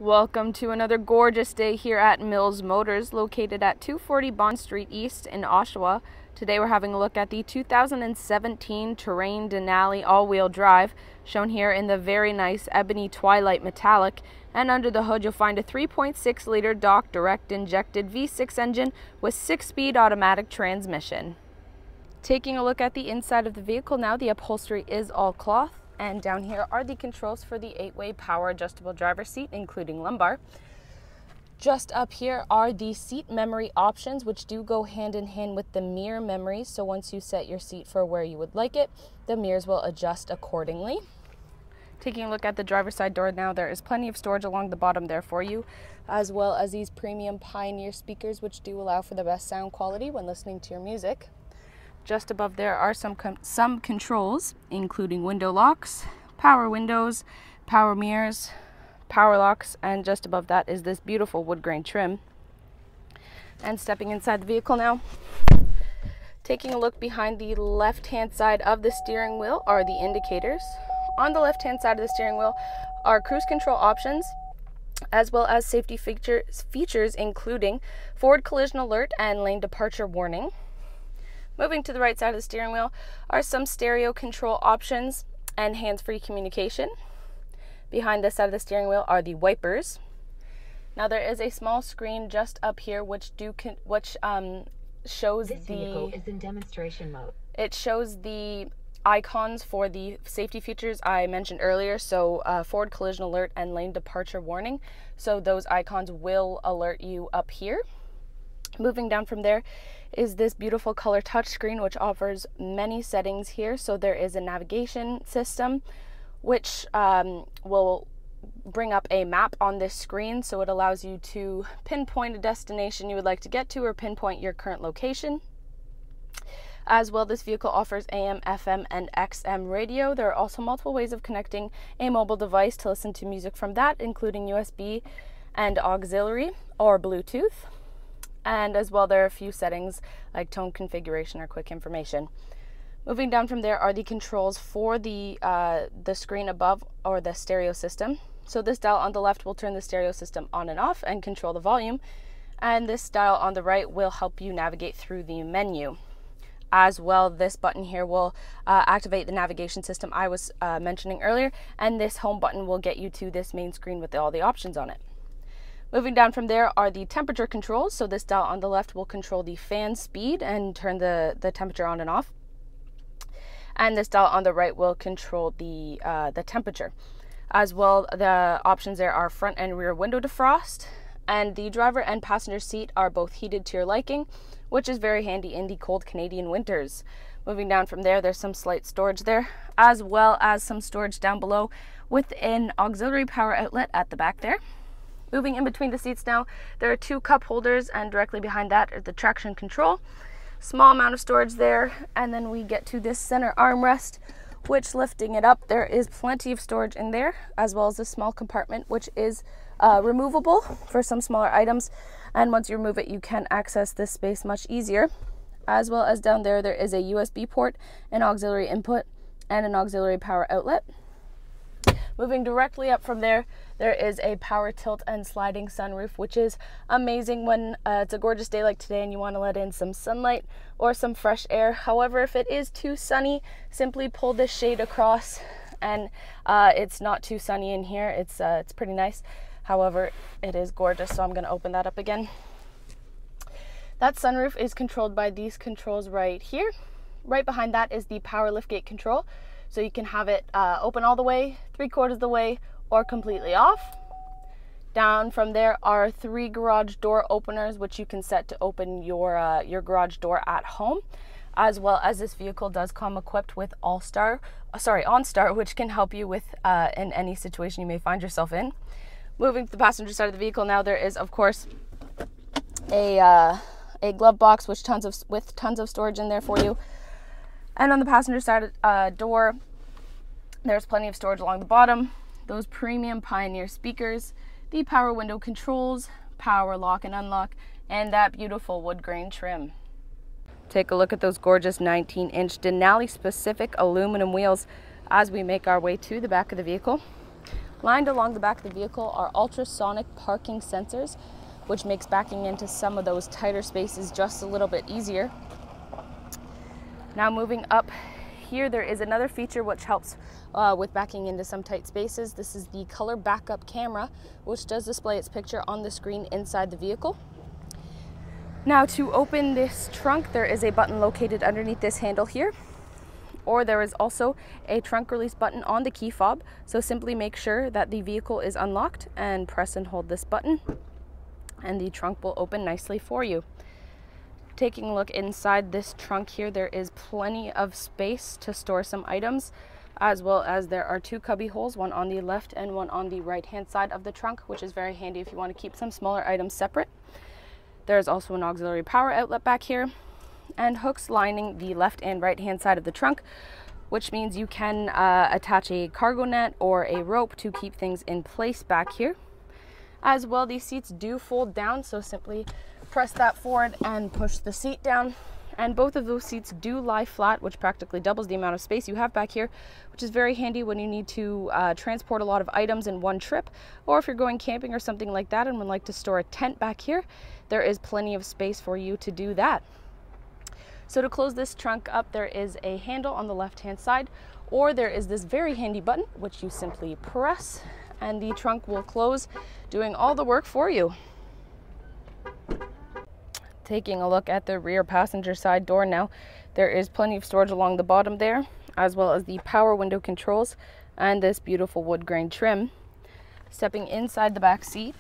Welcome to another gorgeous day here at Mills Motors, located at 240 Bond Street East in Oshawa. Today we're having a look at the 2017 Terrain Denali all-wheel drive, shown here in the very nice Ebony Twilight metallic. And under the hood you'll find a 3.6-liter Dock direct injected V6 engine with 6-speed automatic transmission. Taking a look at the inside of the vehicle now, the upholstery is all cloth. And down here are the controls for the 8-way power adjustable driver's seat, including lumbar. Just up here are the seat memory options, which do go hand in hand with the mirror memory. So once you set your seat for where you would like it, the mirrors will adjust accordingly. Taking a look at the driver's side door now, there is plenty of storage along the bottom there for you, as well as these premium Pioneer speakers, which do allow for the best sound quality when listening to your music. Just above there are some controls, including window locks, power windows, power mirrors, power locks, and just above that is this beautiful wood grain trim. And stepping inside the vehicle now, taking a look behind the left-hand side of the steering wheel are the indicators. On the left-hand side of the steering wheel are cruise control options, as well as safety features including forward collision alert and lane departure warning. Moving to the right side of the steering wheel are some stereo control options and hands-free communication. Behind this side of the steering wheel are the wipers. Now there is a small screen just up here which shows this vehicle is in demonstration mode. It shows the icons for the safety features I mentioned earlier, so forward collision alert and lane departure warning. So those icons will alert you up here. Moving down from there is this beautiful color touchscreen, which offers many settings here. So there is a navigation system, which will bring up a map on this screen. So it allows you to pinpoint a destination you would like to get to or pinpoint your current location. As well, this vehicle offers AM, FM, and XM radio. There are also multiple ways of connecting a mobile device to listen to music from that, including USB and auxiliary or Bluetooth. And as well, there are a few settings like tone configuration or quick information. Moving down from there are the controls for the screen above, or the stereo system. So this dial on the left will turn the stereo system on and off and control the volume. And this dial on the right will help you navigate through the menu. As well, this button here will activate the navigation system I was mentioning earlier. And this home button will get you to this main screen with all the options on it. Moving down from there are the temperature controls. So this dial on the left will control the fan speed and turn the temperature on and off. And this dial on the right will control the temperature. As well, the options there are front and rear window defrost. And the driver and passenger seat are both heated to your liking, which is very handy in the cold Canadian winters. Moving down from there, there's some slight storage there, as well as some storage down below with an auxiliary power outlet at the back there. Moving in between the seats now, there are two cup holders, and directly behind that is the traction control. Small amount of storage there, and then we get to this center armrest, which, lifting it up, there is plenty of storage in there, as well as a small compartment which is removable for some smaller items. And once you remove it, you can access this space much easier. As well as down there, there is a USB port, an auxiliary input, and an auxiliary power outlet. Moving directly up from there, there is a power tilt and sliding sunroof, which is amazing when it's a gorgeous day like today and you want to let in some sunlight or some fresh air. However, if it is too sunny, simply pull this shade across, and it's not too sunny in here. It's pretty nice. However, it is gorgeous, so I'm going to open that up again. That sunroof is controlled by these controls right here. Right behind that is the power liftgate control. So you can have it open all the way, 3/4 of the way, or completely off. Down from there are 3 garage door openers, which you can set to open your garage door at home. As well as this vehicle does come equipped with OnStar, which can help you with in any situation you may find yourself in. Moving to the passenger side of the vehicle now, there is of course a glove box with tons of storage in there for you. And on the passenger side door, there's plenty of storage along the bottom. Those premium Pioneer speakers, the power window controls, power lock and unlock, and that beautiful wood grain trim. Take a look at those gorgeous 19-inch Denali specific aluminum wheels as we make our way to the back of the vehicle. Lined along the back of the vehicle are ultrasonic parking sensors, which makes backing into some of those tighter spaces just a little bit easier. Now moving up here, there is another feature which helps with backing into some tight spaces. This is the color backup camera, which does display its picture on the screen inside the vehicle. Now to open this trunk, there is a button located underneath this handle here, or there is also a trunk release button on the key fob. So simply make sure that the vehicle is unlocked and press and hold this button, and the trunk will open nicely for you. Taking a look inside this trunk here, there is plenty of space to store some items, as well as there are two cubby holes, one on the left and one on the right hand side of the trunk, which is very handy if you want to keep some smaller items separate. There's also an auxiliary power outlet back here, and hooks lining the left and right hand side of the trunk, which means you can attach a cargo net or a rope to keep things in place back here. As well, these seats do fold down, so simply press that forward and push the seat down, and both of those seats do lie flat, which practically doubles the amount of space you have back here, which is very handy when you need to transport a lot of items in one trip, or if you're going camping or something like that and would like to store a tent back here, there is plenty of space for you to do that. So to close this trunk up, there is a handle on the left hand side, or there is this very handy button which you simply press and the trunk will close, doing all the work for you. Taking a look at the rear passenger side door now, there is plenty of storage along the bottom there, as well as the power window controls and this beautiful wood grain trim. Stepping inside the back seat,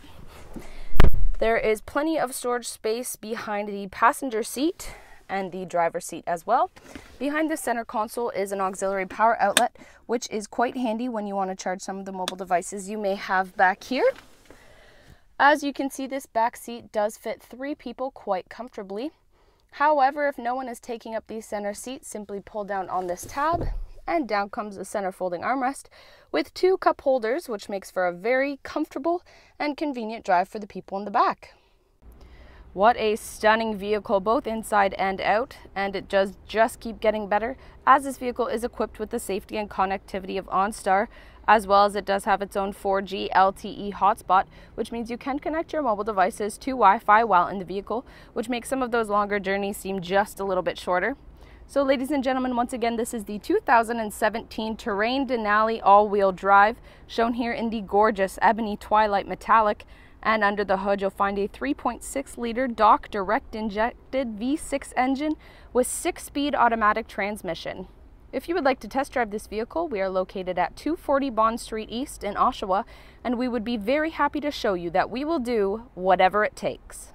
there is plenty of storage space behind the passenger seat and the driver's seat as well. Behind the center console is an auxiliary power outlet, which is quite handy when you want to charge some of the mobile devices you may have back here. As you can see, this back seat does fit 3 people quite comfortably. However, if no one is taking up the center seat, simply pull down on this tab and down comes the center folding armrest with 2 cup holders, which makes for a very comfortable and convenient drive for the people in the back. What a stunning vehicle, both inside and out, and it does just keep getting better, as this vehicle is equipped with the safety and connectivity of OnStar, as well as it does have its own 4G LTE hotspot, which means you can connect your mobile devices to Wi-Fi while in the vehicle, which makes some of those longer journeys seem just a little bit shorter. So ladies and gentlemen, once again, this is the 2017 Terrain Denali all-wheel drive, shown here in the gorgeous Ebony Twilight Metallic. And under the hood, you'll find a 3.6 liter Dock direct injected V6 engine with 6-speed automatic transmission. If you would like to test drive this vehicle, we are located at 240 Bond Street East in Oshawa, and we would be very happy to show you that we will do whatever it takes.